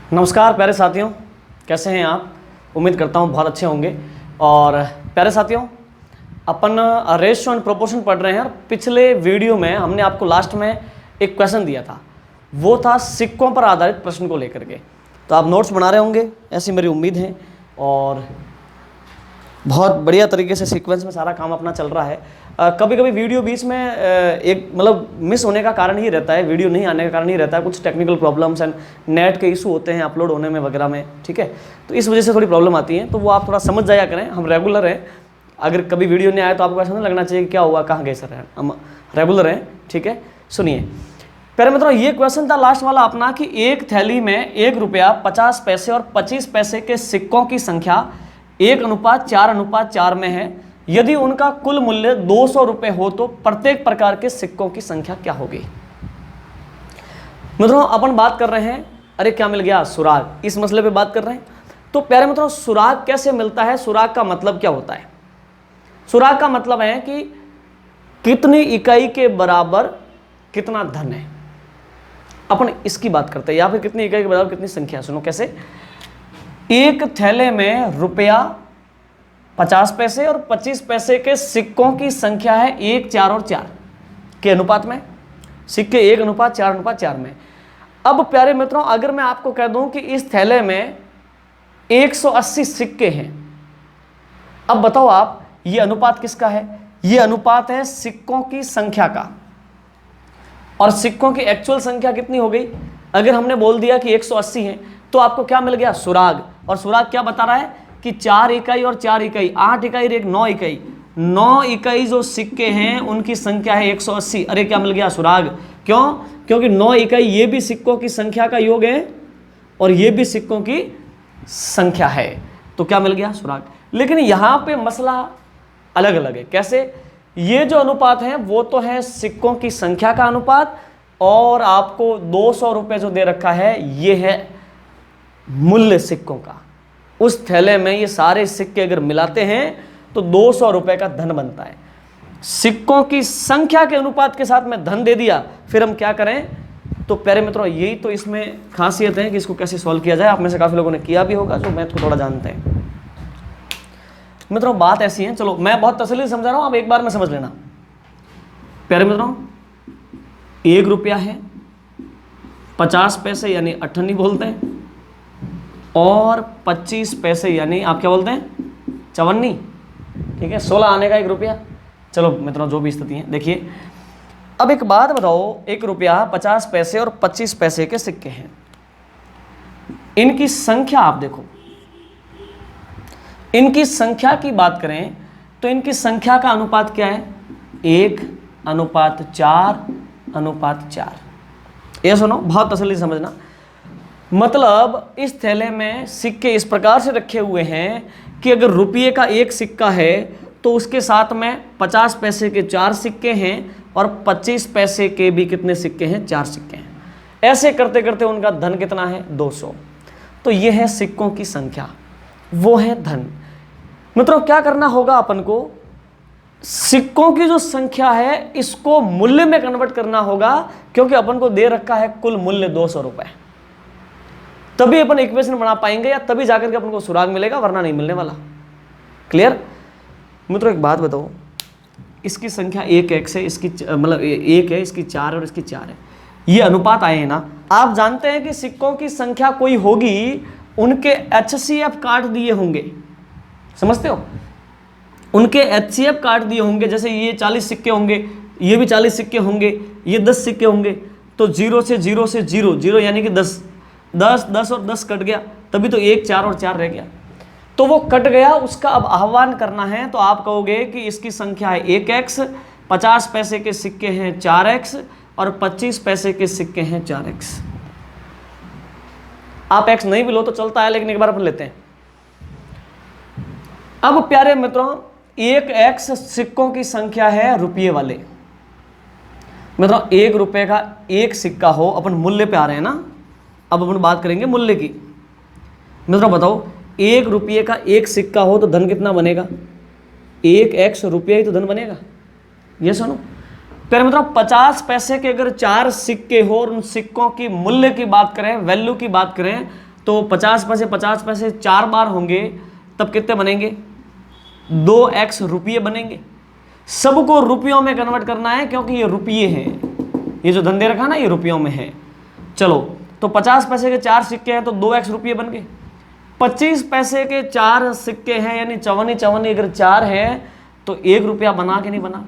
नमस्कार प्यारे साथियों, कैसे हैं आप। उम्मीद करता हूँ बहुत अच्छे होंगे। और प्यारे साथियों, अपन रेशियो एंड प्रोपोर्शन पढ़ रहे हैं। और पिछले वीडियो में हमने आपको लास्ट में एक क्वेश्चन दिया था, वो था सिक्कों पर आधारित प्रश्न को लेकर के। तो आप नोट्स बना रहे होंगे, ऐसी मेरी उम्मीद है। और बहुत बढ़िया तरीके से सीक्वेंस में सारा काम अपना चल रहा है। कभी कभी वीडियो बीच में एक मतलब मिस होने का कारण ही रहता है, वीडियो नहीं आने का कारण ही रहता है, कुछ टेक्निकल प्रॉब्लम्स एंड नेट के इशू होते हैं अपलोड होने में वगैरह में, ठीक है। तो इस वजह से थोड़ी प्रॉब्लम आती है, तो वो आप थोड़ा समझ जाया करें। हम रेगुलर हैं, अगर कभी वीडियो नहीं आया तो आपको ऐसा नहीं लगना चाहिए कि क्या हुआ, कहाँ गए सर, हम रेगुलर हैं, ठीक है। सुनिए प्यारे मित्रों, ये क्वेश्चन था लास्ट वाला अपना कि एक थैली में 1 रुपया 50 पैसे और 25 पैसे के सिक्कों की संख्या 1:4:4 में है। यदि उनका कुल मूल्य 200 रुपये हो तो प्रत्येक प्रकार के सिक्कों की संख्या क्या होगी। मित्रों अपन बात कर रहे हैं, अरे क्या मिल गया, सुराग, इस मसले पे बात कर रहे हैं। तो प्यारे मित्रों, सुराग कैसे मिलता है, सुराग का मतलब क्या होता है। सुराग का मतलब है कि कितनी इकाई के बराबर कितना धन है, अपन इसकी बात करते हैं। या फिर कितनी इकाई के बराबर कितनी संख्या। सुनो कैसे, एक थैले में रुपया 50 पैसे और 25 पैसे के सिक्कों की संख्या है 1, 4 और 4 के अनुपात में, सिक्के 1:4:4 में। अब प्यारे मित्रों, अगर मैं आपको कह दूं कि इस थैले में 180 सिक्के हैं, अब बताओ आप ये अनुपात किसका है। ये अनुपात है सिक्कों की संख्या का। और सिक्कों की एक्चुअल संख्या कितनी हो गई, अगर हमने बोल दिया कि 180 है तो आपको क्या मिल गया, सुराग। और सुराग क्या बता रहा है कि 4 इकाई और 4 इकाई, 8 इकाई और 9 इकाई, 9 इकाई जो सिक्के हैं उनकी संख्या है 180। अरे क्या मिल गया, सुराग। क्यों, क्योंकि 9 इकाई ये भी सिक्कों की संख्या का योग है और ये भी सिक्कों की संख्या है, तो क्या मिल गया, सुराग। लेकिन यहां पे मसला अलग अलग है। कैसे, ये जो अनुपात है वो तो है सिक्कों की संख्या का अनुपात, और आपको 200 रुपये जो दे रखा है ये है मूल्य सिक्कों का। उस थैले में ये सारे सिक्के अगर मिलाते हैं तो 200 रुपये का धन बनता है। सिक्कों की संख्या के अनुपात के साथ में धन दे दिया, फिर हम क्या करें। तो प्यारे मित्रों, यही तो इसमें खासियत है कि इसको कैसे सॉल्व किया जाए। आप में से काफी लोगों ने किया भी होगा, जो मैथ को थोड़ा जानते हैं। मित्रों बात ऐसी है, चलो मैं बहुत तसल्ली से समझा रहा हूं, आप एक बार में समझ लेना। प्यारे मित्रों, 1 रुपया है, 50 पैसे यानी 58 बोलते हैं, और 25 पैसे यानी आप क्या बोलते हैं, 54, ठीक है। 16 आने का 1 रुपया। चलो मित्रों जो भी स्थिति है, देखिए अब एक बात बताओ, 1 रुपया 50 पैसे और 25 पैसे के सिक्के हैं, इनकी संख्या आप देखो। इनकी संख्या की बात करें तो इनकी संख्या का अनुपात क्या है, 1:4:4। ये सुनो, बहुत तसल्ली से समझना। मतलब इस थैले में सिक्के इस प्रकार से रखे हुए हैं कि अगर रुपये का 1 सिक्का है तो उसके साथ में 50 पैसे के 4 सिक्के हैं और 25 पैसे के भी कितने सिक्के हैं, 4 सिक्के हैं। ऐसे करते करते उनका धन कितना है, 200। तो ये है सिक्कों की संख्या, वो है धन। मित्रों क्या करना होगा अपन को, सिक्कों की जो संख्या है इसको मूल्य में कन्वर्ट करना होगा, क्योंकि अपन को दे रखा है कुल मूल्य 200 रुपए। तभी अपन इक्वेशन बना पाएंगे, या तभी जाकर के अपन को सुराग मिलेगा, वरना नहीं मिलने वाला। क्लियर। मित्रों एक बात बताओ, इसकी संख्या 1x है, इसकी मतलब 1 है, इसकी 4 और इसकी 4 है, ये अनुपात आए हैं ना। आप जानते हैं कि सिक्कों की संख्या कोई होगी, उनके HCF काट दिए होंगे, समझते हो, उनके HCF काट दिए होंगे। जैसे ये 40 सिक्के होंगे, ये भी 40 सिक्के होंगे, ये 10 सिक्के होंगे, तो 0 से 0 से 0 0 यानी कि 10 10 10 और 10 कट गया, तभी तो 1 4 और 4 रह गया। तो वो कट गया, उसका अब आह्वान करना है। तो आप कहोगे कि इसकी संख्या है 1x, 50 पैसे के सिक्के हैं 4x और 25 पैसे के सिक्के हैं 4x। आप x नहीं भी लो तो चलता है, लेकिन एक बार अपन लेते हैं। अब प्यारे मित्रों, 1x सिक्कों की संख्या है रुपये वाले। मित्रों 1 रुपये का 1 सिक्का हो, अपन मूल्य पे आ रहे हैं ना, अब अपन बात करेंगे मूल्य की। मित्रों बताओ, 1 रुपये का 1 सिक्का हो तो धन कितना बनेगा, 1x रुपये ही तो धन बनेगा। ये सुनो प्यारे मित्रों, 50 पैसे के अगर 4 सिक्के हो और उन सिक्कों की मूल्य की बात करें, वैल्यू की बात करें, तो 50 पैसे 4 बार होंगे तब कितने बनेंगे? 2x रुपये बनेंगे। सबको रुपयों में कन्वर्ट करना है क्योंकि ये रुपये हैं, ये जो धन दे रखा ना ये रुपयों में है। चलो तो 50 पैसे के 4 सिक्के हैं तो 2x रुपये बन गए। 25 पैसे के 4 सिक्के हैं यानी 54 अगर 4 है तो 1 रुपया बना कि नहीं बना?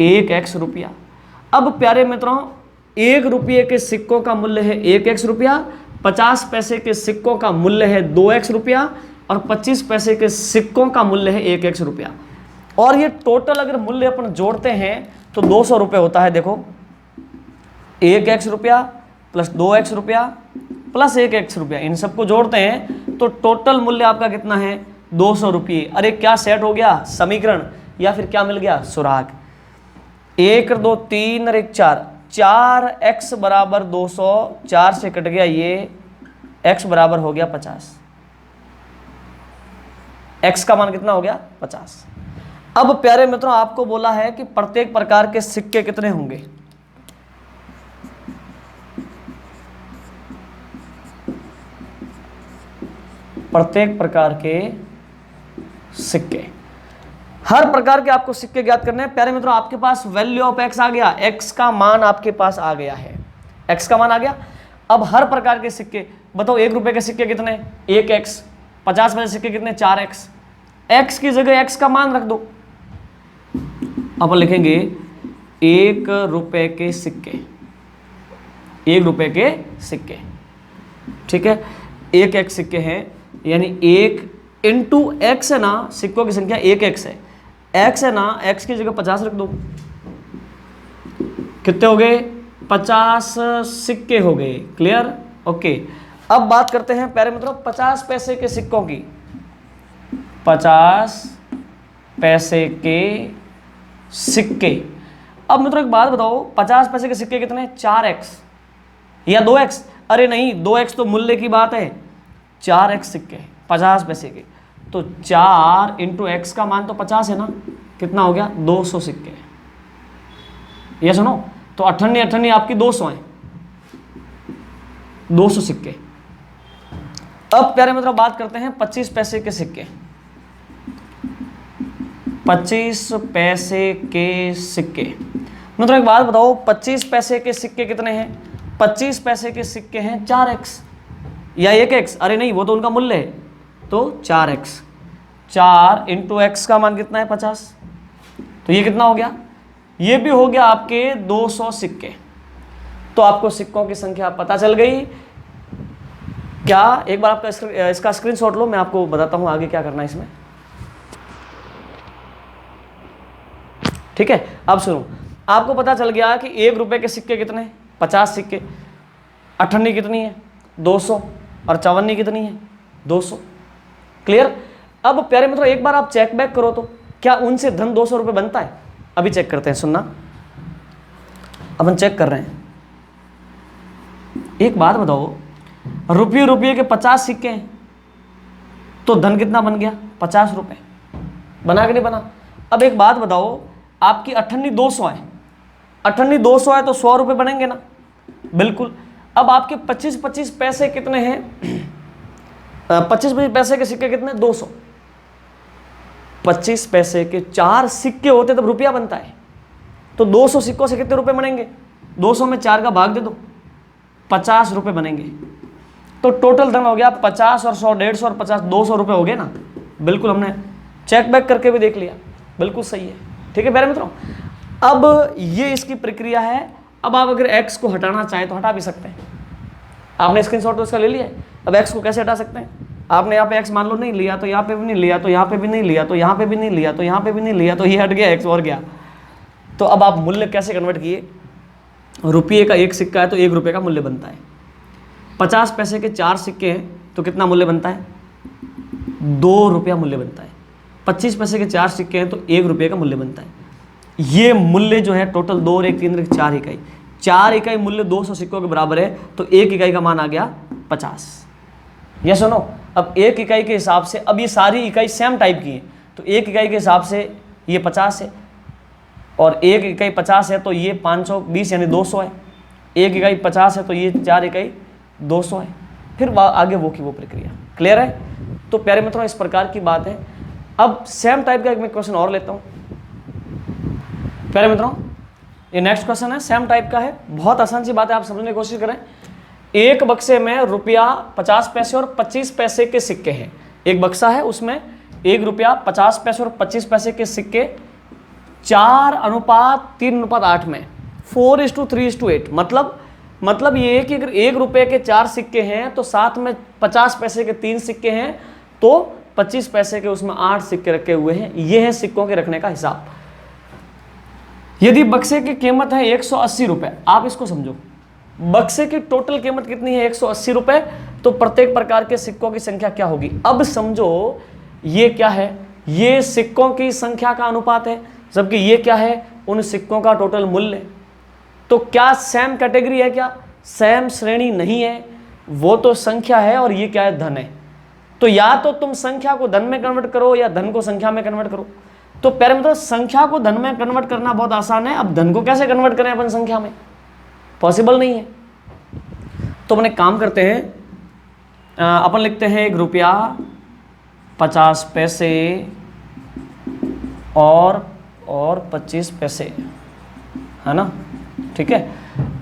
1x रुपया। अब प्यारे मित्रों 1 रुपये के सिक्कों का मूल्य है 1x रुपया, 50 पैसे के सिक्कों का मूल्य है 2x रुपया और 25 पैसे के सिक्कों का मूल्य है 1x रुपया। और ये टोटल अगर मूल्य अपन जोड़ते हैं तो 200 रुपये होता है। देखो 1x रुपया प्लस 2x रुपया प्लस 1x रुपया, इन सबको जोड़ते हैं तो टोटल मूल्य आपका कितना है? 200 रुपये। अरे क्या सेट हो गया समीकरण, या फिर क्या मिल गया? सुराग। 1 2 3 और 1 4, 4x बराबर 200, 4 से कट गया ये, x बराबर हो गया 50। x का मान कितना हो गया? 50। अब प्यारे मित्रों आपको बोला है कि प्रत्येक प्रकार के सिक्के कितने होंगे? प्रत्येक प्रकार के सिक्के, हर प्रकार के आपको सिक्के ज्ञात करने हैं। प्यारे मित्रों आपके पास वैल्यू ऑफ x आ गया, x का मान आपके पास आ गया है, x का मान आ गया। अब हर प्रकार के सिक्के बताओ, 1 रुपए के सिक्के कितने? 1x। 50 पैसे सिक्के कितने? 4x। x की जगह x का मान रख दो। अपन लिखेंगे 1 रुपए के सिक्के, 1 रुपए के सिक्के, ठीक है। 1x सिक्के हैं यानी 1 इंटू x है ना, सिक्कों की संख्या 1x है, x है ना, x की जगह 50 रख दो। कितने हो गए? 50 सिक्के हो गए। क्लियर? ओके। अब बात करते हैं प्यारे मित्रों 50 पैसे के सिक्कों की। 50 पैसे के सिक्के। अब मित्रों एक बात बताओ, 50 पैसे के सिक्के कितने? 4x या 2x? अरे नहीं, 2x तो मूल्य की बात है, 4x सिक्के 50 पैसे के, तो 4 इंटू एक्स का मान तो 50 है ना, कितना हो गया? 200 सिक्के। ये सुनो, तो 98 आपकी 200 है, 200 सिक्के। अब प्यारे मित्रों बात करते हैं 25 पैसे के सिक्के। 25 पैसे के सिक्के। मित्रों एक बात बताओ, 25 पैसे के सिक्के कितने हैं? 25 पैसे के सिक्के हैं 4x या 1x? अरे नहीं, वो तो उनका मूल्य है, तो 4x। 4 इंटू एक्स का मान कितना है? 50। तो ये कितना हो गया? ये भी हो गया आपके 200 सिक्के। तो आपको सिक्कों की संख्या पता चल गई क्या? एक बार आपका इसका स्क्रीनशॉट लो, मैं आपको बताता हूं आगे क्या करना है इसमें, ठीक है। अब सुनो, आपको पता चल गया कि 1 रुपए के सिक्के कितने? 50 सिक्के। 98 कितनी है? 200। और 54 कितनी है? 200। क्लियर? अब प्यारे मित्रों एक बार आप चेक बैक करो तो क्या उनसे धन 200 रुपये बनता है? अभी चेक करते हैं, सुनना, अपन चेक कर रहे हैं। एक बात बताओ, रुपये के 50 सिक्के हैं तो धन कितना बन गया? 50 रुपये। बना कि नहीं बना? अब एक बात बताओ, आपकी 98 200 है, 98 200 है तो 100 रुपये बनेंगे ना? बिल्कुल। अब आपके 25 पैसे कितने हैं? 25 पैसे के सिक्के कितने? 200। 25 पैसे के 4 सिक्के होते तब रुपया बनता है, तो 200 सिक्कों से कितने रुपए बनेंगे? 200 में 4 का भाग दे दो, 50 रुपए बनेंगे। तो टोटल धन हो गया 50 और 100, 150 और 50, 200 रुपए हो गए ना? बिल्कुल, हमने चेक बैक करके भी देख लिया, बिल्कुल सही है। ठीक है प्यारे मित्रों, अब ये इसकी प्रक्रिया है। अब आप अगर x को हटाना चाहें तो हटा भी सकते हैं। आपने स्क्रीनशॉट तो इसका ले लिया है, अब x को कैसे हटा सकते हैं? आपने यहाँ पे x मान लो नहीं लिया, तो यहाँ पे भी नहीं लिया, तो यहाँ पे भी नहीं लिया, तो यहाँ पे भी नहीं लिया, तो यहाँ पे भी नहीं लिया, तो ये हट गया, x और गया। तो अब आप मूल्य कैसे कन्वर्ट किए? रुपये का 1 सिक्का है तो 1 रुपये का मूल्य बनता है। 50 पैसे के 4 सिक्के हैं तो कितना मूल्य बनता है? 2 रुपया मूल्य बनता है। 25 पैसे के 4 सिक्के हैं तो 1 रुपये का मूल्य बनता है। ये मूल्य जो है टोटल 2 और 1 3 और 4 इकाई, 4 इकाई मूल्य 200 सिक्कों के बराबर है, तो 1 इकाई का मान आ गया 50। ये सुनो, अब 1 इकाई के हिसाब से, अब ये सारी इकाई सेम टाइप की है, तो 1 इकाई के हिसाब से ये 50 है, और 1 इकाई 50 है तो ये 520 यानी 200 है। 1 इकाई 50 है तो ये 4 इकाई 200 है। फिर आगे वो की वो प्रक्रिया। क्लियर है? तो प्यारे मित्रों इस प्रकार की बात है। अब सेम टाइप का एक मैं क्वेश्चन और लेता हूं प्यारे मित्रों। ये नेक्स्ट क्वेश्चन है, सेम टाइप का है, बहुत आसान सी बात है, आप समझने की कोशिश करें। एक बक्से में रुपया 50 पैसे और 25 पैसे के सिक्के हैं। एक बक्सा है, उसमें 1 रुपया 50 पैसे और 25 पैसे के सिक्के 4:3:8 में 4:3:8 मतलब ये है कि अगर 1 रुपये के 4 सिक्के हैं तो साथ में 50 पैसे के 3 सिक्के हैं, तो 25 पैसे के उसमें 8 सिक्के रखे हुए हैं। ये है सिक्कों के रखने का हिसाब। यदि बक्से की कीमत है 180 रुपये, आप इसको समझो, बक्से की टोटल कीमत कितनी है 180 रुपये, तो प्रत्येक प्रकार के सिक्कों की संख्या क्या होगी। अब समझो ये क्या है, ये सिक्कों की संख्या का अनुपात है, जबकि ये क्या है, उन सिक्कों का टोटल मूल्य। तो क्या सेम कैटेगरी है, क्या सेम श्रेणी नहीं है, वो तो संख्या है और ये क्या है, धन है। तो या तो तुम संख्या को धन में कन्वर्ट करो या धन को संख्या में कन्वर्ट करो। तो प्यारे मतलब संख्या को धन में कन्वर्ट करना बहुत आसान है, अब धन को कैसे कन्वर्ट करें अपन संख्या में, पॉसिबल नहीं है। तो अपन एक काम करते हैं, अपन लिखते हैं 1 रुपया 50 पैसे और 25 पैसे, है ना, ठीक है।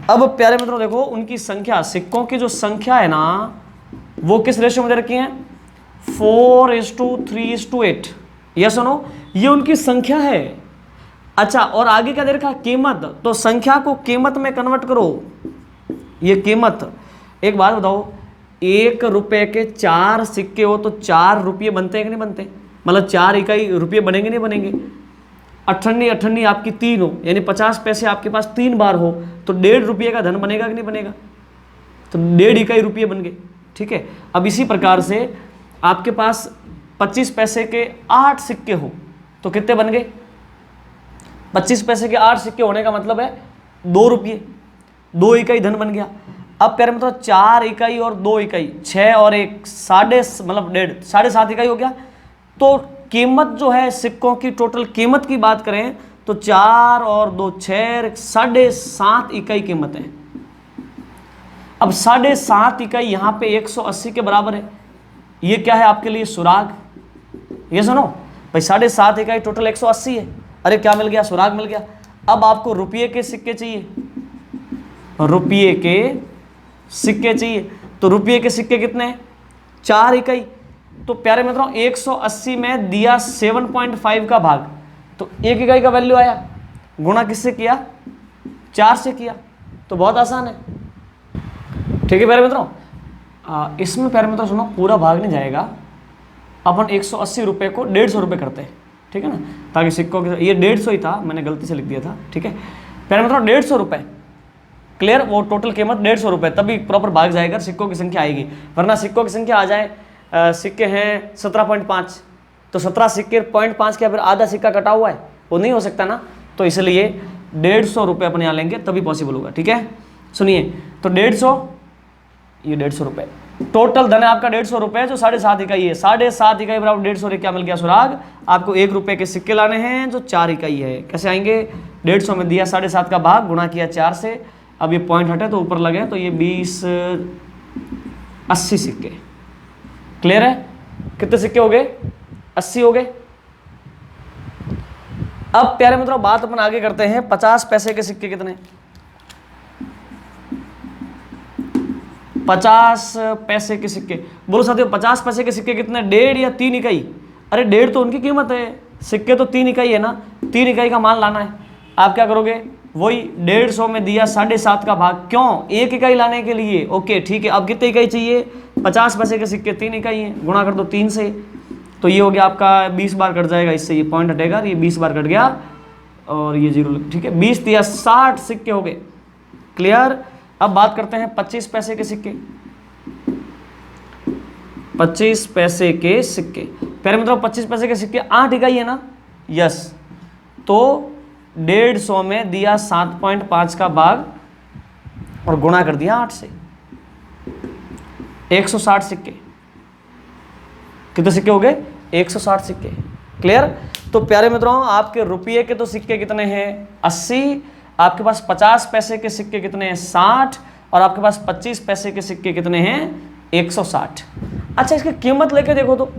अब प्यारे मित्रों देखो उनकी संख्या, सिक्कों की जो संख्या है ना, वो किस रेशियो में दे रखी है, 4:3:8। ये सुनो, ये उनकी संख्या है। अच्छा, और आगे क्या दे रखा, कीमत, तो संख्या को कीमत में कन्वर्ट करो, ये कीमत। एक बात बताओ, 1 रुपये के 4 सिक्के हो तो 4 रुपये बनते हैं कि नहीं बनते, मतलब 4 इकाई रुपये बनेंगे नहीं बनेंगे। अठन्नी आपकी 3 हो, यानी 50 पैसे आपके पास 3 बार हो, तो 1.5 रुपये का धन बनेगा कि नहीं बनेगा, तो 1.5 इकाई रुपये बन गए, ठीक है। अब इसी प्रकार से आपके पास 25 पैसे के 8 सिक्के हो तो कितने बन गए, 25 पैसे के 8 सिक्के होने का मतलब है 2 रुपये, 2 इकाई धन बन गया। अब प्यारे मतलब 4 इकाई और 2 इकाई, 6 और 1 7.5 इकाई हो गया। तो कीमत जो है सिक्कों की, टोटल कीमत की बात करें तो 4 और 2 6 7.5 इकाई कीमत है। अब 7.5 इकाई यहाँ पे 180 के बराबर है। ये क्या है आपके लिए, सुराग। ये सुनो भाई, 7.5 इकाई टोटल 180 है। अरे क्या मिल गया, सुराग मिल गया। अब आपको रुपये के सिक्के चाहिए, रुपये के सिक्के चाहिए, तो रुपये के सिक्के कितने हैं, 4 इकाई। तो प्यारे मित्रों 180 में दिया 7.5 का भाग, तो 1 इकाई का वैल्यू आया, गुणा किससे किया, 4 से किया। तो बहुत आसान है, ठीक है प्यारे मित्रों। इसमें प्यारे मित्रों सुनो, पूरा भाग नहीं जाएगा, अपन 180 रुपये को 150 रुपये करते हैं, ठीक है ना, ताकि सिक्कों के, ये 150 ही था, मैंने गलती से लिख दिया था, ठीक है प्यारे मित्रों। 150 रुपये, क्लियर, वो टोटल कीमत 150 रुपये, तभी प्रॉपर भाग जाएगा, सिक्कों की संख्या आएगी। वरना सिक्कों की संख्या आ जाए, सिक्के हैं 17.5, तो 17 सिक्के 0.5 के फिर आधा सिक्का कटा हुआ है, वो नहीं हो सकता ना। तो इसलिए 150 रुपये अपन यहाँ लेंगे तभी पॉसिबल होगा, ठीक है। सुनिए, तो 150, ये 150 रुपये टोटल धन है आपका, 150 रुपये, जो 7.5 इकाई है, 7.5 इकाई बराबर 150। क्या मिल गया, सुराग। आपको 1 रुपये के सिक्के लाने हैं जो 4 इकाई है। कैसे आएंगे, 150 में दिया 7.5 का भाग, गुणा किया 4 से, अब ये पॉइंट हटे तो ऊपर लगे, तो ये 80 सिक्के। क्लियर है, कितने सिक्के हो गए, 80 हो गए। अब प्यारे मित्रों बात अपन आगे करते हैं, 50 पैसे के सिक्के कितने, 50 पैसे के सिक्के, बोलो साथियों 50 पैसे के सिक्के कितने, 1.5 या 3 इकाई। अरे 1.5 तो उनकी कीमत है, सिक्के तो 3 इकाई है ना, 3 इकाई का मान लाना है। आप क्या करोगे, वही 150 में दिया 7.5 का भाग, क्यों, 1 इकाई लाने के लिए, ओके ठीक है। अब कितने इकाई चाहिए, 50 पैसे के सिक्के 3 इकाई हैं, गुणा कर दो 3 से, तो ये हो गया आपका 20 बार कट जाएगा, इससे ये पॉइंट हटेगा, ये 20 बार कट गया और ये 0, ठीक है। 20 दिया 60 सिक्के हो गए, क्लियर। अब बात करते हैं 25 पैसे के सिक्के, 25 पैसे के सिक्के, पहले मतलब 25 पैसे के सिक्के 8 इकाई है ना, यस। तो 150 में दिया 7.5 का भाग और गुणा कर दिया 8 से, 160 सिक्के। कितने सिक्के हो गए, 160 सिक्के, क्लियर। तो प्यारे मित्रों आपके रुपये के तो सिक्के कितने हैं, 80, आपके पास 50 पैसे के सिक्के कितने हैं, 60, और आपके पास 25 पैसे के सिक्के कितने हैं, 160। अच्छा, इसकी कीमत लेके देखो तो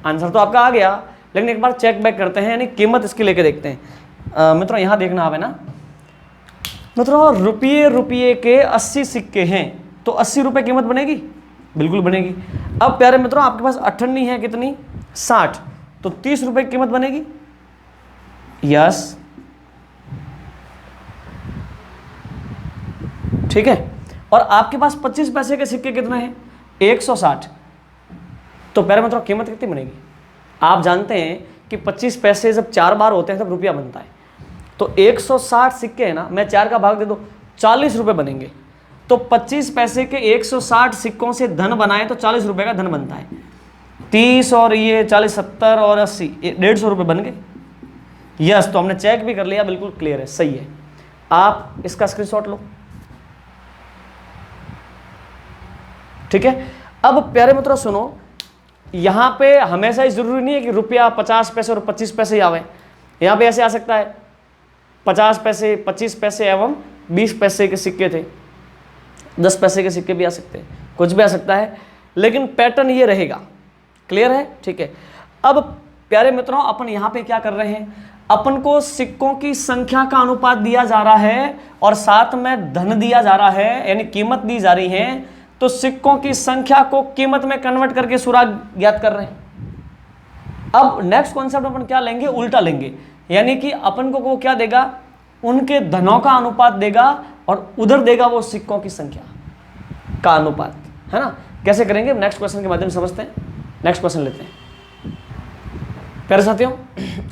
आंसर तो आपका आ गया, लेकिन एक बार चेक बैक करते हैं, यानी कीमत इसकी लेके देखते हैं। मित्रों यहाँ देखना आवे ना मित्रों, रुपये के 80 सिक्के हैं तो 80 रुपये कीमत बनेगी, बिल्कुल बनेगी। अब प्यारे मित्रों आपके पास अठन्नी है कितनी, 60, तो 30 रुपये की कीमत बनेगी, यस ठीक है। और आपके पास 25 पैसे के सिक्के कितने हैं, 160, तो प्यारे मित्रों कीमत कितनी बनेगी। आप जानते हैं कि 25 पैसे जब 4 बार होते हैं तब रुपया बनता है, तो 160 सिक्के हैं ना, मैं 4 का भाग दे दो 40 रुपये बनेंगे। तो 25 पैसे के 160 सिक्कों से धन बनाए तो 40 रुपये का धन बनता है। 30 और ये 40, 70 और 80, 150 रुपये बन गए, यस। तो हमने चेक भी कर लिया, बिल्कुल क्लियर है, सही है। आप इसका स्क्रीनशॉट लो, ठीक है। अब प्यारे मित्रों सुनो, यहां पे हमेशा ही जरूरी नहीं है कि रुपया 50 पैसे और 25 पैसे ही आवे, यहां पे ऐसे आ सकता है 50 पैसे, 25 पैसे एवं 20 पैसे के सिक्के थे, 10 पैसे के सिक्के भी आ सकते हैं, कुछ भी आ सकता है, लेकिन पैटर्न ये रहेगा, क्लियर है, ठीक है। अब प्यारे मित्रों अपन यहां पे क्या कर रहे हैं, अपन को सिक्कों की संख्या का अनुपात दिया जा रहा है और साथ में धन दिया जा रहा है, यानी कीमत दी जा रही है, तो सिक्कों की संख्या को कीमत में कन्वर्ट करके सुराग ज्ञात कर रहे हैं। अब नेक्स्ट कॉन्सेप्ट अपन क्या लेंगे, उल्टा लेंगे, यानी कि अपन को वो क्या देगा, उनके धनों का अनुपात देगा और उधर देगा वो सिक्कों की संख्या का अनुपात, है ना। कैसे करेंगे, नेक्स्ट क्वेश्चन के माध्यम से समझते हैं। नेक्स्ट क्वेश्चन लेते हैं प्यारे साथियों।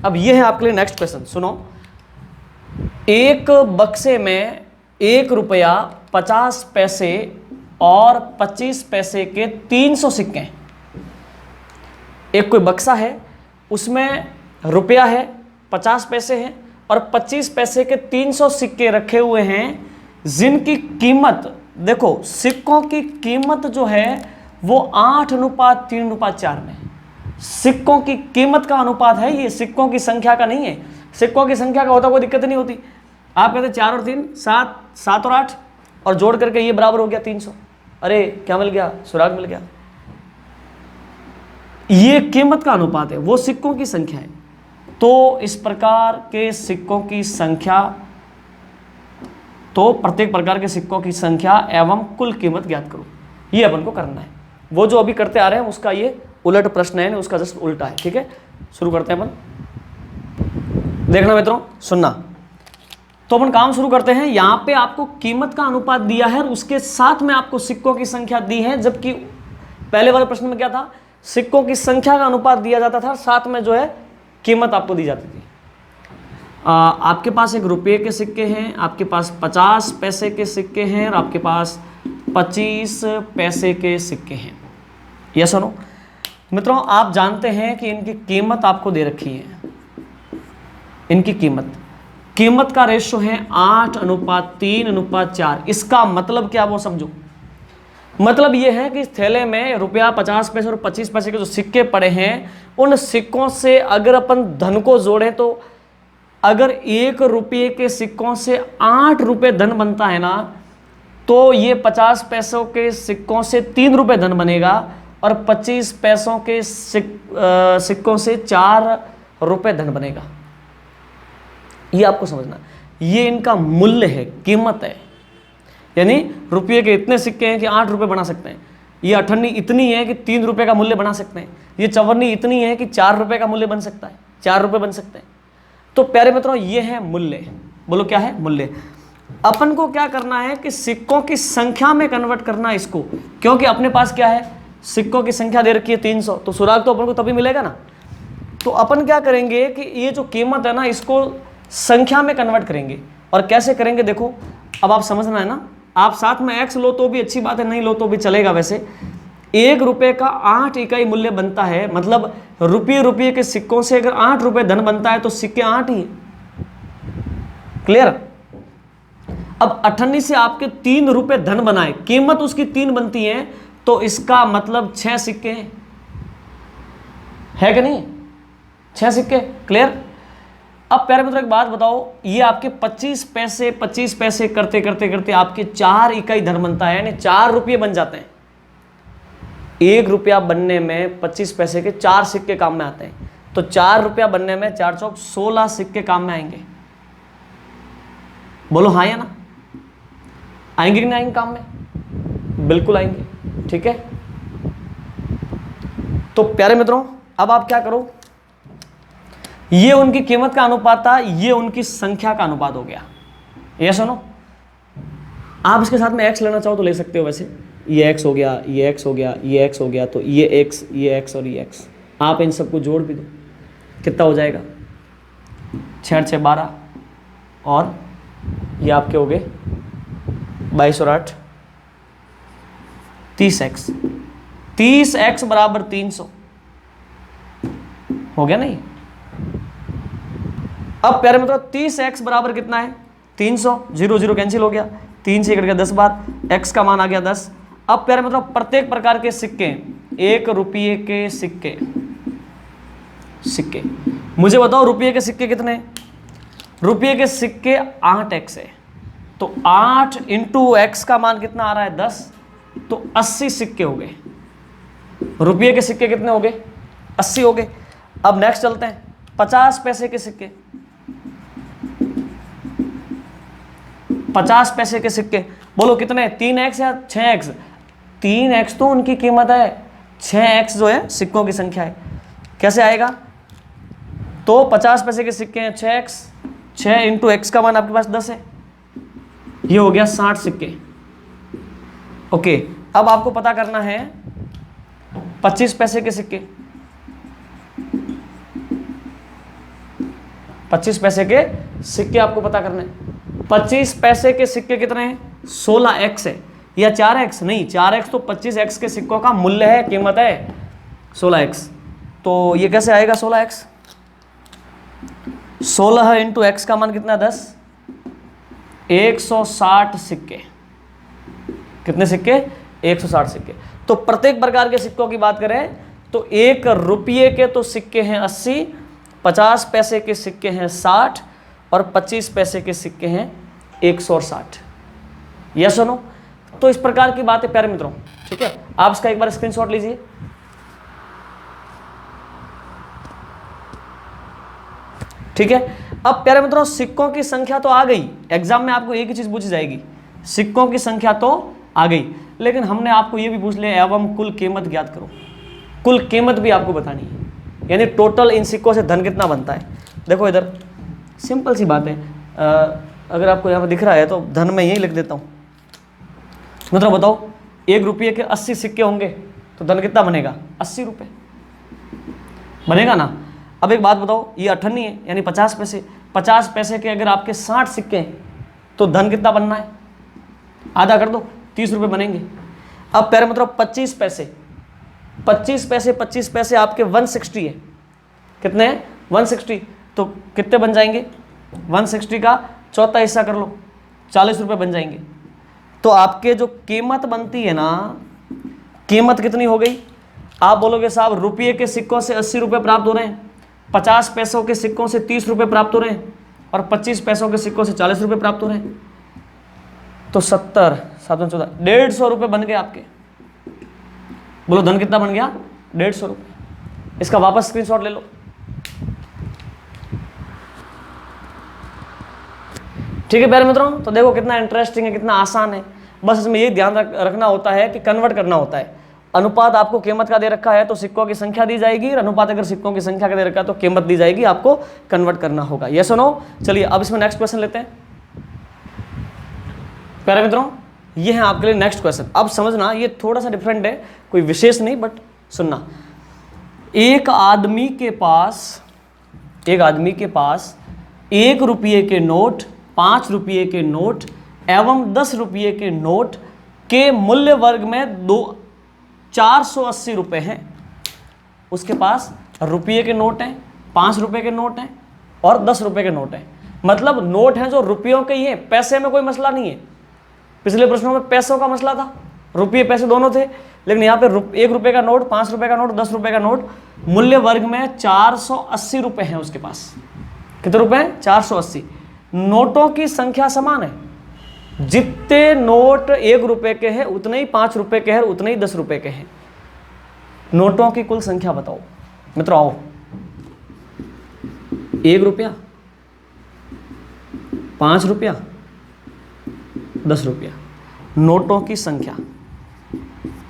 अब ये है आपके लिए नेक्स्ट क्वेश्चन, सुनो। एक बक्से में 1 रुपया 50 पैसे और 25 पैसे के 300 सिक्के हैं। एक कोई बक्सा है, उसमें रुपया है, 50 पैसे हैं और 25 पैसे के 300 सिक्के रखे हुए हैं, जिनकी कीमत देखो, सिक्कों की कीमत जो है वो 8:3:4 में। सिक्कों की कीमत का अनुपात है ये, सिक्कों की संख्या का नहीं है। सिक्कों की संख्या का होता कोई दिक्कत नहीं होती, आप कहते 4 और 3 7, 7 और 8 और जोड़ करके ये बराबर हो गया 300, अरे क्या मिल गया, सुराग मिल गया। ये कीमत का अनुपात है, वो सिक्कों की संख्या है। तो इस प्रकार के सिक्कों की संख्या, तो प्रत्येक प्रकार के सिक्कों की संख्या एवं कुल कीमत ज्ञात करो, ये अपन को करना है। वो जो अभी करते आ रहे हैं उसका ये उलट प्रश्न है, उसका जस्ट उल्टा है, ठीक है। शुरू करते हैं अपन, देखना मित्रों, सुनना। तो अपन काम शुरू करते हैं। यहां पे आपको कीमत का अनुपात दिया है और उसके साथ में आपको सिक्कों की संख्या दी है, जबकि पहले वाले प्रश्न में क्या था, सिक्कों की संख्या का अनुपात दिया जाता था, साथ में जो है कीमत आपको दी जाती थी। आपके पास एक रुपये के सिक्के हैं, आपके पास 50 पैसे के सिक्के हैं और आपके पास 25 पैसे के सिक्के हैं, ये सुनो मित्रों। आप जानते हैं कि इनकी कीमत आपको दे रखी है, इनकी कीमत का रेशो है 8:3:4। इसका मतलब क्या, वो समझो। मतलब ये है कि इस थैले में रुपया 50 पैसे और 25 पैसे के जो सिक्के पड़े हैं, उन सिक्कों से अगर अपन धन को जोड़ें तो अगर 1 रुपये के सिक्कों से 8 रुपये धन बनता है ना, तो ये 50 पैसों के सिक्कों से 3 रुपये धन बनेगा और 25 पैसों के सिक्कों से 4 रुपये धन बनेगा। ये आपको समझना, ये इनका मूल्य है, कीमत है। यानी रुपये के इतने सिक्के हैं कि 8 रुपये बना सकते हैं, ये अठन्नी इतनी है कि 3 रुपये का मूल्य बना सकते हैं, ये चवन्नी इतनी है कि 4 रुपये का मूल्य बन सकता है, 4 रुपये बन सकते हैं। तो प्यारे मित्रों ये है मूल्य, बोलो क्या है मूल्य। अपन को क्या करना है कि सिक्कों की संख्या में कन्वर्ट करना है इसको, क्योंकि अपने पास क्या है, सिक्कों की संख्या दे रखी है 300, तो सुराग तो अपन को तभी मिलेगा ना। तो अपन क्या करेंगे कि ये जो कीमत है ना, इसको संख्या में कन्वर्ट करेंगे। और कैसे करेंगे देखो, अब आप समझना है ना, आप साथ में x लो तो भी अच्छी बात है, नहीं लो तो भी चलेगा। वैसे 1 रुपये का 8 इकाई मूल्य बनता है, मतलब रुपये के सिक्कों से अगर 8 रुपये धन बनता है तो सिक्के 8 ही, क्लियर। अब अठन्नी से आपके 3 रुपये धन बनाए, कीमत उसकी 3 बनती है, तो इसका मतलब 6 सिक्के है कि नहीं, 6 सिक्के, क्लियर। अब प्यारे मित्रों एक बात बताओ, ये आपके 25 पैसे करते करते करते आपके 4 इकाई धन बनता है, यानी 4 रुपये बन जाते हैं। 1 रुपया बनने में 25 पैसे के 4 सिक्के काम में आते हैं, तो 4 रुपया बनने में 4 चौक 16 सिक्के काम में आएंगे। बोलो हाँ या ना? आएंगे कि नहीं आएंगे काम में? बिल्कुल आएंगे। ठीक है, तो प्यारे मित्रों अब आप क्या करो, ये उनकी कीमत का अनुपात था, ये उनकी संख्या का अनुपात हो गया। ये सुनो, आप इसके साथ में x लेना चाहो तो ले सकते हो, वैसे ये x हो गया, ये x हो गया, ये x हो गया, तो ये x और ये x, आप इन सबको जोड़ भी दो, कितना हो जाएगा? 6 6 12 और ये आपके हो गए 22 और 8 30x। 30x बराबर 300 हो गया नहीं? अब प्यारे मित्रों 30x बराबर कितना है? 300, 0 0 कैंसिल हो गया, 3 से कट गया 10 बार, x का मान आ गया 10। अब प्यारे मित्रों प्रत्येक प्रकार के सिक्के, 1 रुपये के सिक्के, मुझे बताओ रुपये के सिक्के कितने? रुपये के सिक्के 8x है, तो 8 इंटू एक्स का मान कितना आ रहा है? 10, तो 80 सिक्के हो गए। रुपये के सिक्के कितने हो गए? 80 हो गए। अब नेक्स्ट चलते हैं 50 पैसे के सिक्के। 50 पैसे के सिक्के बोलो कितने? 3x या 6x? 3x तो उनकी कीमत है, 6x जो है सिक्कों की संख्या है। कैसे आएगा? तो 50 पैसे के सिक्के हैं 6x, 6 इंटू एक्स का मान आपके पास 10 है, ये हो गया 60 सिक्के। ओके, अब आपको पता करना है 25 पैसे के सिक्के। 25 पैसे के सिक्के आपको पता करने हैं। 25 पैसे के सिक्के कितने हैं? 16x है या 4x? नहीं, 4x तो 25x के सिक्कों का मूल्य है, कीमत है 16x। तो ये कैसे आएगा 16x? 16 इंटू एक्स का मान कितना? 10, 160 सिक्के। कितने सिक्के? 160 सिक्के। तो प्रत्येक प्रकार के सिक्कों की बात करें तो 1 रुपये के तो सिक्के हैं 80, 50 पैसे के सिक्के हैं 60 और 25 पैसे के सिक्के हैं 160। यह सुनो, तो इस प्रकार की बात है प्यारे मित्रों। ठीक है, आप इसका एक बार स्क्रीनशॉट लीजिए। ठीक है, अब प्यारे मित्रों सिक्कों की संख्या तो आ गई, एग्जाम में आपको एक ही चीज पूछी जाएगी, सिक्कों की संख्या तो आ गई, लेकिन हमने आपको ये भी पूछ लिया एवं कुल कीमत ज्ञात करो। कुल कीमत भी आपको बतानी है, यानी टोटल इन सिक्कों से धन कितना बनता है। देखो इधर सिंपल सी बात है, अगर आपको यहाँ पर दिख रहा है तो धन में यही लिख देता हूँ। मतलब बताओ 1 रुपये के 80 सिक्के होंगे तो धन कितना बनेगा? 80 रुपये बनेगा ना। अब एक बात बताओ, ये 98 है यानी 50 पैसे। 50 पैसे के अगर आपके 60 सिक्के हैं तो धन कितना बनना है? आधा कर दो, 30 रुपये बनेंगे। अब प्यारे मतलब 25 पैसे 25 पैसे आपके 160 है। कितने हैं? 160। तो कितने बन जाएंगे? 160 का चौथा हिस्सा कर लो, 40 रुपये बन जाएंगे। तो आपके जो कीमत बनती है ना, कीमत कितनी हो गई? आप बोलोगे साहब रुपये के सिक्कों से 80 रुपये प्राप्त हो रहे हैं, 50 पैसों के सिक्कों से 30 रुपये प्राप्त हो रहे हैं और 25 पैसों के सिक्कों से 40 रुपये प्राप्त हो रहे हैं। तो 70 7 14 150 रुपये बन गए आपके। बोलो धन कितना बन गया? 150 रुपये। इसका वापस स्क्रीनशॉट ले लो। ठीक है प्यारे मित्रों, तो देखो कितना इंटरेस्टिंग है, कितना आसान है। बस इसमें ये ध्यान रखना होता है कि कन्वर्ट करना होता है। अनुपात आपको कीमत का दे रखा है तो सिक्कों की संख्या दी जाएगी, और अनुपात अगर सिक्कों की संख्या का दे रखा है तो कीमत दी जाएगी, आपको कन्वर्ट करना होगा। ये सुनो, चलिए अब इसमें नेक्स्ट क्वेश्चन लेते हैं। प्यारे मित्रों ये है आपके लिए नेक्स्ट क्वेश्चन। अब समझना ये थोड़ा सा डिफरेंट है, कोई विशेष नहीं, बट सुनना। एक आदमी के पास 1 रुपये के नोट, 5 रुपये के नोट एवं 10 रुपये के नोट के मूल्य वर्ग में 480 रुपये हैं। उसके पास रुपये के नोट हैं, 5 रुपये के नोट हैं और 10 रुपये के नोट हैं। मतलब नोट हैं जो रुपयों के ही हैं, पैसे में कोई मसला नहीं है। पिछले प्रश्नों में पैसों का मसला था, रुपये पैसे दोनों थे, लेकिन यहाँ पे 1 रुपये का नोट, 5 रुपये का नोट, 10 रुपये का नोट, मूल्य वर्ग में 480 रुपये हैं उसके पास। कितने रुपए हैं? 480। नोटों की संख्या समान है, जितने नोट 1 रुपये के हैं उतने ही 5 रुपये के हैं, उतने ही 10 रुपये के हैं। नोटों की कुल संख्या बताओ मित्रों। आओ, 1 रुपया, 5 रुपया, 10 रुपया, नोटों की संख्या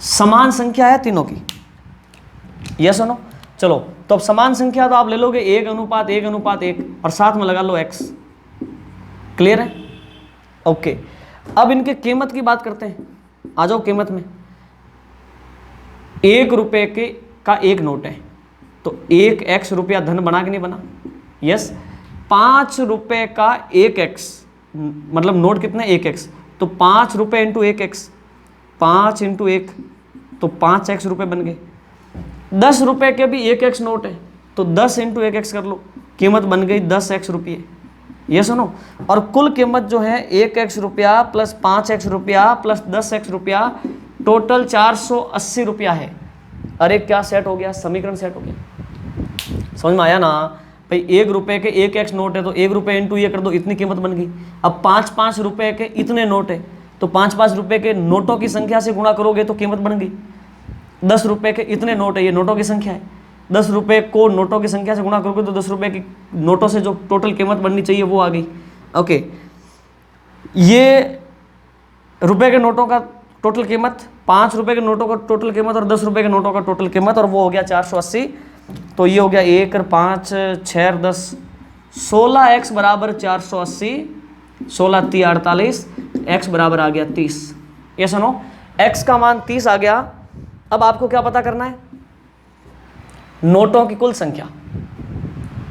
समान संख्या है तीनों की, यस और नो। चलो तो अब समान संख्या तो आप ले लोगे 1:1:1 और साथ में लगा लो x। क्लियर है? ओके, अब इनके कीमत की बात करते हैं। आ जाओ कीमत में। 1 रुपए का एक नोट है तो 1x रुपया धन बना कि नहीं बना? यस। 5 रुपए का 1x मतलब नोट कितना है? 1x, तो 5 रुपए इंटू 1x, 5 इंटू 1 तो 5x रुपए बन गए। 10 रुपए के भी 1x नोट है तो 10 इंटू 1x कर लो, कीमत बन गई 10x रुपये। ये सुनो, और कुल कीमत जो है 1x रुपया प्लस 5x रुपया प्लस 10x रुपया, टोटल 480 रुपया है। अरे क्या सेट हो गया? समीकरण सेट हो गया। समझ में आया ना भाई? 1 रुपए के 1x नोट है तो 1 रुपये इंटू ये कर दो, इतनी कीमत बन गई। अब 5-5 रुपए के इतने नोट है तो 5-5 रुपए के नोटों की संख्या से गुणा करोगे तो कीमत बन गई। 10 रुपए के इतने नोट है, ये नोटों की संख्या है। 10 रुपए को नोटों की संख्या से गुणा करोगे तो 10 रुपए की नोटों से जो टोटल कीमत बननी चाहिए वो आ गई। ओके, ये रुपए के नोटों का टोटल कीमत, 5 रुपए के नोटों का टोटल कीमत और 10 रुपए के नोटों का टोटल कीमत, और वो हो गया 480। तो ये हो गया 1 और 5 6 और 10 16x बराबर 480, 16 3 48, x बराबर आ गया 30। ये सुनो, x का मान 30 आ गया। अब आपको क्या पता करना है? नोटों की कुल संख्या।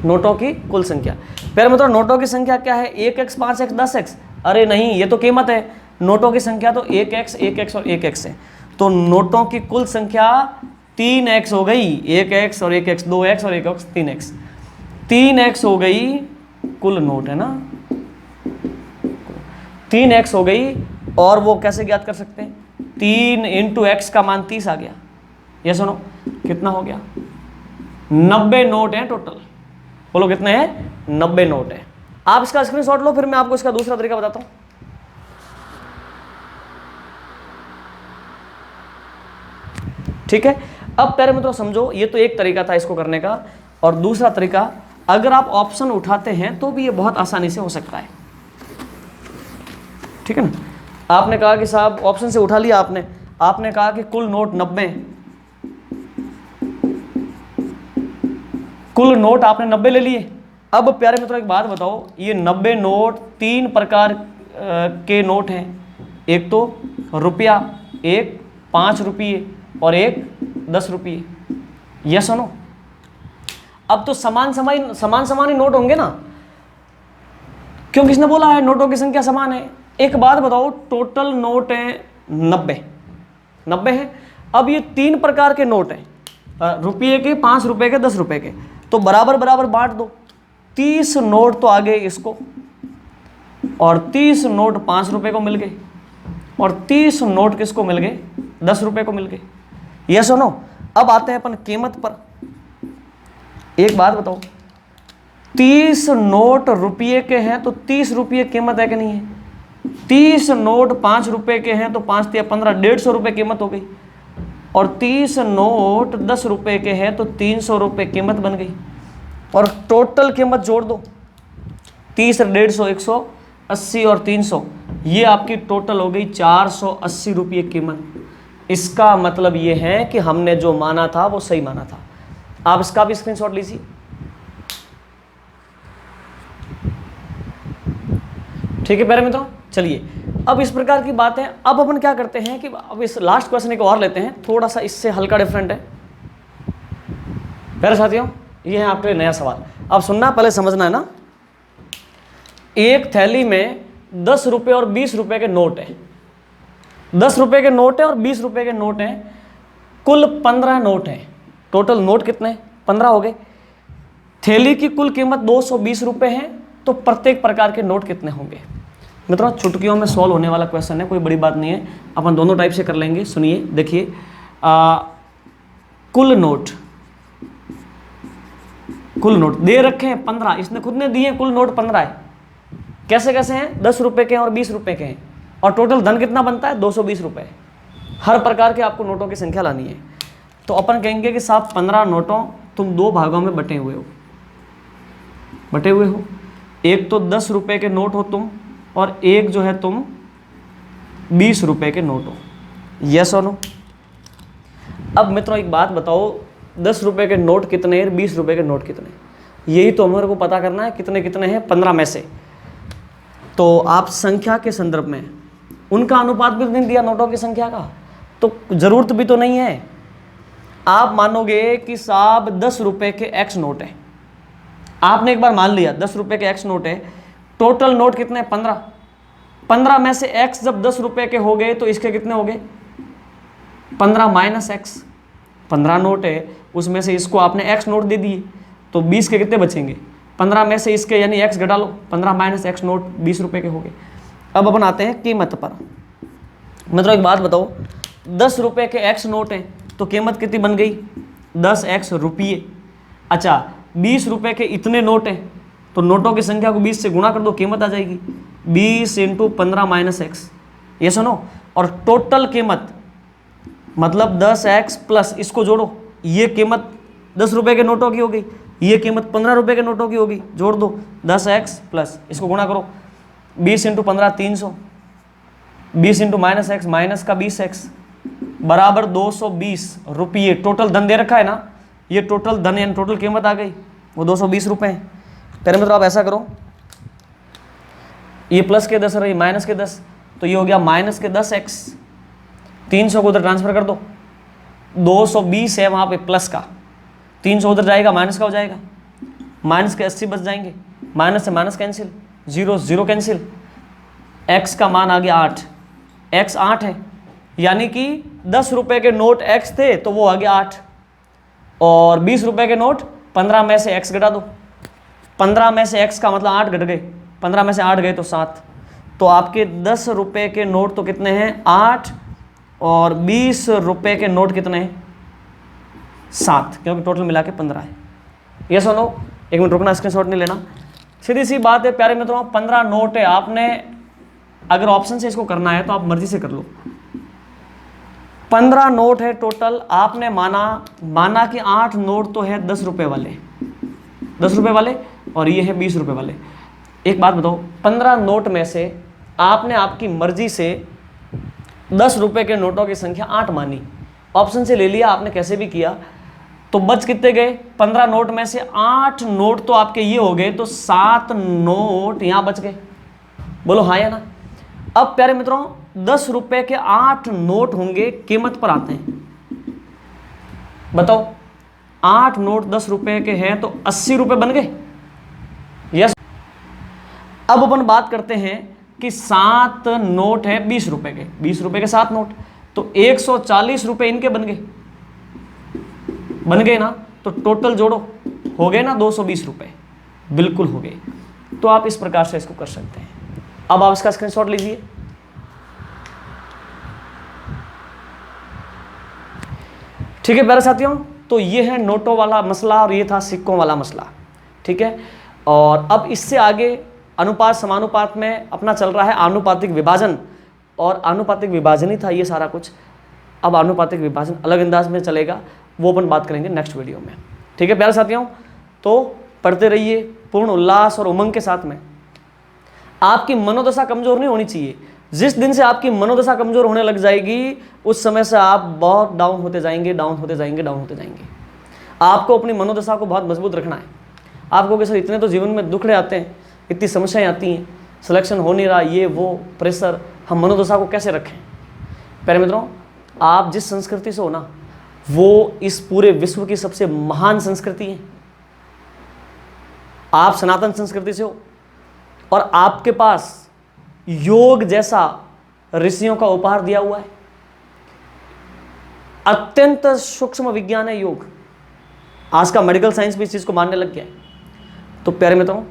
नोटों की कुल संख्या, फिर मतलब नोटों की संख्या क्या है? 1x 5x 10x? अरे नहीं, ये तो कीमत है। नोटों की संख्या तो 1x 1x और 1x है, तो नोटों की कुल संख्या 3x हो गई। 1x और 1x 2x और 1x 3x, 3x हो गई कुल नोट, है ना? 3x हो गई। और वो कैसे ज्ञात कर सकते हैं? 3 इंटू एक्स का मान 30 आ गया। ये सुनो, कितना हो गया? 90 नोट हैं टोटल। बोलो कितने हैं? 90 नोट है। आप इसका स्क्रीनशॉट लो, फिर मैं आपको इसका दूसरा तरीका बताता हूं। ठीक है, अब प्यारे मित्रों समझो, ये तो एक तरीका था इसको करने का, और दूसरा तरीका, अगर आप ऑप्शन उठाते हैं तो भी ये बहुत आसानी से हो सकता है। ठीक है ना? आपने कहा कि साहब ऑप्शन से उठा लिया आपने कहा कि कुल नोट 90, कुल नोट आपने 90 ले लिए। अब प्यारे मित्रों एक बात बताओ, ये 90 नोट 3 प्रकार के नोट हैं। एक तो रुपया, एक 5 रुपये और एक 10 रुपये। यह सुनो, अब तो समान समान ही नोट होंगे ना, क्यों? किसने बोला है नोटों की संख्या समान है? एक बात बताओ, टोटल नोट है 90 है। अब ये 3 प्रकार के नोट हैं, रुपये के, 5 रुपए के, 10 रुपए के, तो बराबर बराबर बांट दो। 30 नोट तो आ गए इसको, और 30 नोट 5 रुपए को मिल गए, और 30 नोट किसको मिल गए? 10 रुपए को मिल गए। ये सुनो, अब आते हैं अपन कीमत पर। एक बात बताओ, 30 नोट रुपये के हैं तो 30 रुपये कीमत है कि नहीं है? 30 नोट 5 रुपए के हैं तो 5 या 15, 150 रुपये कीमत हो गई। और 30 नोट 10 रुपए के हैं तो 300 रुपये कीमत बन गई। और टोटल कीमत जोड़ दो, 30 और 150, 180 और 300, ये आपकी टोटल हो गई 480 रुपये कीमत। इसका मतलब ये है कि हमने जो माना था वो सही माना था। आप इसका भी स्क्रीनशॉट लीजिए। ठीक है प्यारे मित्रों, चलिए अब इस प्रकार की बात है। अब अपन क्या करते हैं कि अब इस लास्ट क्वेश्चन एक और लेते हैं, थोड़ा सा इससे हल्का डिफरेंट है। प्यारे साथियों, ये है आपके लिए नया सवाल। अब सुनना, पहले समझना है ना। एक थैली में 10 रुपये और 20 रुपये के नोट है। 10 रुपये के नोट है और 20 रुपये के नोट हैं, कुल 15 नोट हैं। टोटल नोट कितने? 15 हो गए। थैली की कुल कीमत 220 रुपये है, तो प्रत्येक प्रकार के नोट कितने होंगे? मित्रों चुटकियों में सॉल्व होने वाला क्वेश्चन है, कोई बड़ी बात नहीं है, अपन दोनों टाइप से कर लेंगे। सुनिए, देखिए, कुल नोट दे रखे हैं 15, इसने खुद ने दिए, कुल नोट 15 है। कैसे कैसे हैं? 10 रुपये के हैं और 20 रुपये के हैं, और टोटल धन कितना बनता है? 220 रुपये। हर प्रकार के आपको नोटों की संख्या लानी है। तो अपन कहेंगे कि साहब 15 नोटों तुम 2 भागों में बटे हुए हो। एक तो 10 रुपए के नोट हो तुम, और एक जो है तुम 20 रुपए के नोट हो। यस और नो? अब मित्रों एक बात बताओ, 10 रुपए के नोट कितने हैं, 20 रुपए के नोट कितने हैं? यही तो हमारे को पता करना है, कितने कितने हैं 15 में से। तो आप संख्या के संदर्भ में उनका अनुपात भी नहीं दिया नोटों की संख्या का, तो जरूरत भी तो नहीं है। आप मानोगे कि साहब 10 रुपए के एक्स नोट है, आपने एक बार मान लिया 10 रुपए के एक्स नोट है, टोटल नोट कितने हैं 15। 15 में से एक्स जब 10 रुपए के हो गए तो इसके कितने हो गए 15 माइनस एक्स। 15 नोट है, उसमें से इसको आपने एक्स नोट दे दिए, तो 20 के कितने बचेंगे 15 में से इसके यानी एक्स घटा लो, 15 माइनस एक्स नोट 20 रुपए के हो गए। अब अपन आते हैं कीमत पर। मतलब एक बात बताओ, 10 रुपए के एक्स नोट हैं तो कीमत कितनी बन गई 10 एक्स रुपये। अच्छा 20 रुपए के इतने नोट हैं तो नोटों की संख्या को 20 से गुणा कर दो, कीमत आ जाएगी 20 × 15 माइनस एक्स। ये सुनो, और टोटल कीमत मतलब 10 एक्स प्लस इसको जोड़ो, ये कीमत 10 रुपए के नोटों की हो गई, ये कीमत 15 रुपए के नोटों की होगी, जोड़ दो 10 एक्स प्लस इसको गुणा करो 20 × 15 300, 20 × माइनस एक्स माइनस का 20 एक्स बराबर 220 रुपये। टोटल धन दे रखा है ना, ये टोटल धन यानी टोटल कीमत आ गई वो 220 रुपये है। तेरे मतलब आप ऐसा करो, ये प्लस के 10 रही माइनस के 10, तो ये हो गया माइनस के 10 एक्स। 300 को उधर ट्रांसफर कर दो, 220 है वहाँ पे प्लस का, 300 उधर जाएगा माइनस का हो जाएगा, माइनस के 80 बच जाएंगे, माइनस से माइनस कैंसिल, 0 0 कैंसिल, एक्स का मान आ गया 8, एक्स 8 है, यानी कि 10 रुपए के नोट एक्स थे तो वो आ गया 8, और 20 रुपए के नोट 15 में से एक्स घटा दो, 15 में से एक्स का मतलब 8 घट गए, 15 में से 8 गए तो 7, तो आपके 10 रुपए के नोट तो कितने हैं 8, और 20 रुपए के नोट कितने हैं 7, क्योंकि टोटल मिला के 15 है। ये सुनो, एक मिनट रुकना, स्क्रीनशॉट नहीं लेना, सीधी सी बात है प्यारे मित्रों, 15 नोट है, आपने अगर ऑप्शन से इसको करना है तो आप मर्जी से कर लो। 15 नोट है टोटल, आपने माना कि 8 नोट तो है 10 रुपए वाले, 10 रुपए वाले, और ये है 20 रुपए वाले। एक बात बताओ, 15 नोट में से आपने आपकी मर्जी से 10 रुपए के नोटों की संख्या 8 मानी, ऑप्शन से ले लिया आपने, कैसे भी किया, तो बच कितने गए 15 नोट में से 8 नोट तो आपके ये हो गए, तो 7 नोट यहां बच गए। बोलो हाँ या ना? अब प्यारे मित्रों 10 रुपए के 8 नोट होंगे, कीमत पर आते हैं, बताओ 8 नोट 10 रुपए के हैं तो 80 रुपए बन गए। यस, अब अपन बात करते हैं कि 7 नोट है 20 रुपए के, 20 रुपए के 7 नोट, तो 140 रुपए इनके बन गए ना, तो टोटल जोड़ो, हो गए ना 220 रुपए, बिल्कुल हो गए। तो आप इस प्रकार से इसको कर सकते हैं। अब आप इसका स्क्रीनशॉट लीजिए। ठीक है प्यारे साथियों, तो ये है नोटों वाला मसला और ये था सिक्कों वाला मसला। ठीक है, और अब इससे आगे अनुपात समानुपात में अपना चल रहा है आनुपातिक विभाजन, और आनुपातिक विभाजन ही था ये सारा कुछ। अब आनुपातिक विभाजन अलग अंदाज में चलेगा, वो अपन बात करेंगे नेक्स्ट वीडियो में। ठीक है प्यारे साथियों, तो पढ़ते रहिए पूर्ण उल्लास और उमंग के साथ में। आपकी मनोदशा कमजोर नहीं होनी चाहिए। जिस दिन से आपकी मनोदशा कमजोर होने लग जाएगी उस समय से आप बहुत डाउन होते जाएंगे, डाउन होते जाएंगे, डाउन होते जाएंगे। आपको अपनी मनोदशा को बहुत मजबूत रखना है। आपको कि सर इतने तो जीवन में दुखड़े आते हैं, इतनी समस्याएं आती हैं, सिलेक्शन हो नहीं रहा, ये वो प्रेशर, हम मनोदशा को कैसे रखें? प्यारे मित्रों, आप जिस संस्कृति से हो ना, वो इस पूरे विश्व की सबसे महान संस्कृति है। आप सनातन संस्कृति से हो और आपके पास योग जैसा ऋषियों का उपहार दिया हुआ है। अत्यंत सूक्ष्म विज्ञान है योग। आज का मेडिकल साइंस भी इस चीज को मानने लग गया है। तो प्यारे मित्रों,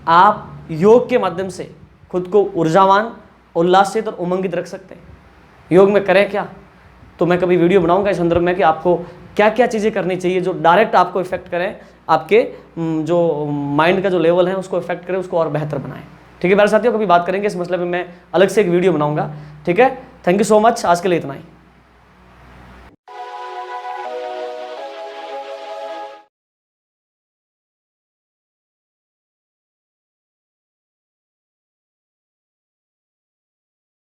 आप योग के माध्यम से खुद को ऊर्जावान, उल्लासित और उमंगित रख सकते हैं। योग में करें क्या, तो मैं कभी वीडियो बनाऊंगा इस संदर्भ में कि आपको क्या क्या चीज़ें करनी चाहिए जो डायरेक्ट आपको इफेक्ट करें, आपके जो माइंड का जो लेवल है उसको इफेक्ट करें, उसको और बेहतर बनाएं। ठीक है मेरे साथियों, कभी बात करेंगे इस मसले में, मैं अलग से एक वीडियो बनाऊंगा। ठीक है, थैंक यू सो मच, आज के लिए इतना ही।